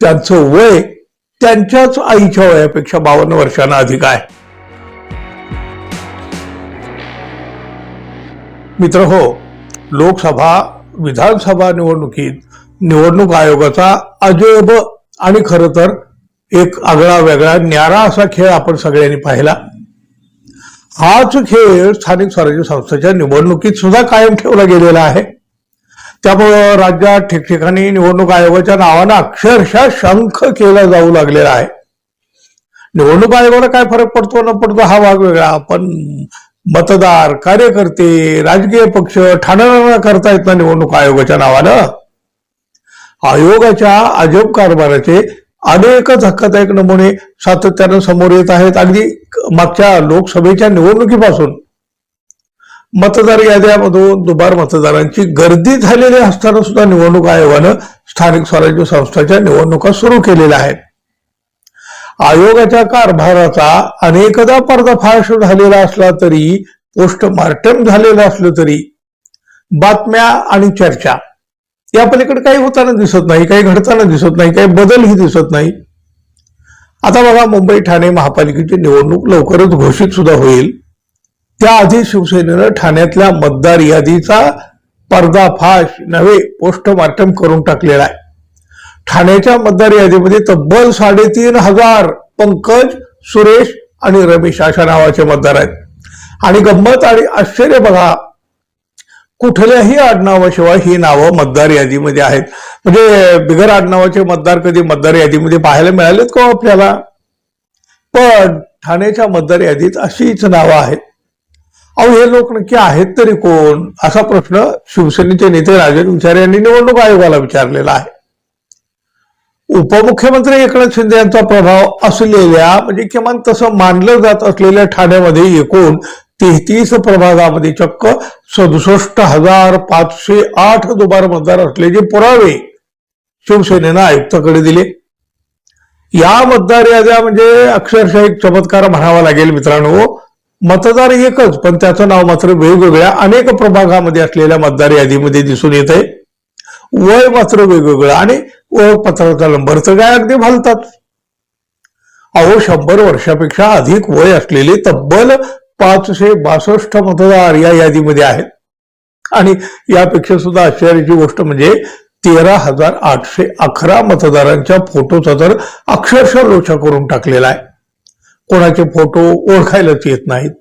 त्यांचं वय त्यांच्याच आईच्या वयापेक्षा 52 वर्षांना अधिक आहे. मित्र हो, लोकसभा विधानसभा निवडणुकीत निवडणूक आयोगाचा अजब आणि खरं तर एक आगळा वेगळा न्यारा असा खेळ आपण सगळ्यांनी पाहिला. हाच खेळ स्थानिक स्वराज्य संस्थेच्या निवडणुकीत सुद्धा कायम ठेवला गेलेला आहे. त्यामुळं राज्यात ठिकठिकाणी निवडणूक आयोगाच्या नावानं अक्षरशः शंख केला जाऊ लागलेला आहे. निवडणूक आयोगाला काय फरक पडतो न पडतो हा भाग वेगळा, पण मतदार, कार्यकर्ते, राजकीय पक्ष ठाणा करता येत ना निवडणूक आयोगाच्या नावानं. आयोगाच्या अजब कारभाराचे अनेक धक्कादायक नमुने सातत्यानं समोर येत आहेत. अगदी मागच्या लोकसभेच्या निवडणुकीपासून मतदार याद्यामधून दुबार मतदारांची गर्दी झालेली असताना सुद्धा निवडणूक आयोगानं स्थानिक स्वराज्य संस्थांच्या निवडणुका सुरू केलेल्या आहेत. आयोगाच्या कारभाराचा अनेकदा पर्दाफाश झालेला असला तरी, पोस्टमार्टम झालेलं असलं तरी, बातम्या आणि चर्चा या पलीकडे काही होताना दिसत नाही, काही घडताना दिसत नाही, काही बदलही दिसत नाही. आता बघा, मुंबई ठाणे महापालिकेची निवडणूक लवकरच घोषित सुद्धा होईल. त्याआधी शिवसेनेनं ठाण्यातल्या मतदार यादीचा पर्दाफाश नव्हे पोस्टमार्टम करून टाकलेला आहे. ठाण्याच्या मतदार यादीमध्ये तब्बल 3,500 पंकज, सुरेश आणि रमेश अशा नावाचे मतदार आहेत. आणि गंमत आणि आश्चर्य बघा, कुठल्याही आडनावाशिवाय ही नावं मतदार यादीमध्ये आहेत. म्हणजे बिगर आडनावाचे मतदार कधी मतदार यादीमध्ये पाहायला मिळालेत का आपल्याला? पण ठाण्याच्या मतदार यादीत अशीच नावं आहेत. अहो, हे लोक नक्की आहेत तरी कोण, असा प्रश्न शिवसेनेचे नेते राजन विचारे यांनी निवडणूक आयोगाला विचारलेला आहे. उपमुख्यमंत्री एकनाथ शिंदे यांचा प्रभाव असलेल्या, म्हणजे किमान तसं मानलं जात असलेल्या ठाण्यामध्ये एकूण 33 प्रभागामध्ये चक्क 67,508 दुबार मतदार असल्याचे पुरावे शिवसेनेनं आयुक्ताकडे दिले. या मतदार याद्या म्हणजे अक्षरशः एक चमत्कार म्हणावा लागेल मित्रांनो. मतदार एकच, पण त्याचं नाव मात्र वेगवेगळ्या अनेक प्रभागामध्ये असलेल्या मतदार यादीमध्ये दिसून येत आहे. वय मात्र वेगवेगळं आणि ओळखपत्राचा नंबर तर काय अगदी भलतात. अहो, 100 वर्षापेक्षा अधिक वय असलेले तब्बल 562 मतदार या यादीमध्ये आहेत. आणि यापेक्षा सुद्धा आश्चर्याची गोष्ट म्हणजे 13,811 मतदारांच्या फोटोचा तर अक्षरशः लोचा करून टाकलेला आहे. कोणाचे फोटो ओळखायलाच येत नाहीत.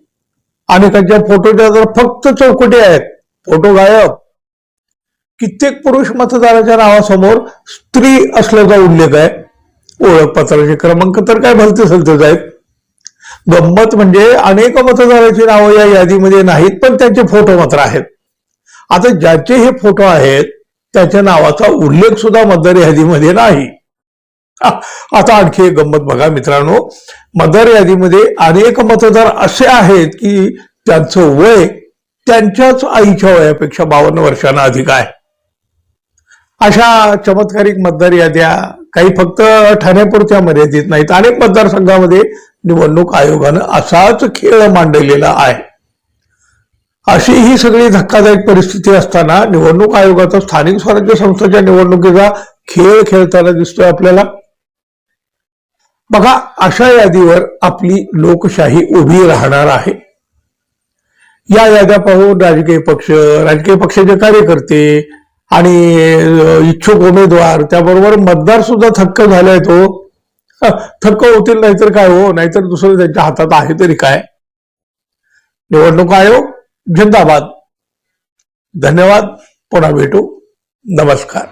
अनेकांच्या फोटोच्या तर फक्त चौकटी आहेत, फोटो गायब. कित्येक पुरुष मतदाराच्या नावासमोर स्त्री असल्याचा उल्लेख आहे. ओळखपत्राचे क्रमांक तर काय भलते सलतेच आहेत. गंमत म्हणजे अनेक मतदारांची नावं या यादीमध्ये नाहीत, पण त्यांचे फोटो मात्र आहेत. आता ज्याचे हे फोटो आहेत त्याच्या नावाचा उल्लेख सुद्धा मतदार यादीमध्ये नाही. आता आणखी एक गंमत बघा मित्रांनो, मतदार यादीमध्ये अनेक मतदार असे आहेत की त्यांचं वय त्यांच्याच आईच्या वयापेक्षा 52 वर्षांना अधिक आहे. अशा चमत्कारिक मतदार याद्या काही फक्त ठाण्यापुरत्या मर्यादित नाहीत. अनेक मतदारसंघामध्ये निवडणूक आयोगानं असाच खेळ मांडलेला आहे. अशी ही सगळी धक्कादायक परिस्थिती असताना निवडणूक आयोगाचा स्थानिक स्वराज्य संस्थांच्या निवडणुकीचा खेळ खेळताना दिसतोय आपल्याला. बघा, अशा यादीवर आपली लोकशाही उभी राहणार आहे. या याद्या पाहून राजकीय पक्ष, राजकीय पक्षाचे कार्यकर्ते आणि इच्छुक उमेदवार, त्याबरोबर मतदार सुद्धा थक्क झालाय. तो थक्क होतील नाहीतर काय हो, नाहीतर दुसरं त्यांच्या हातात आहे तरी काय. निवडणूक आयोग जिंदाबाद. धन्यवाद. पुन्हा भेटू. नमस्कार.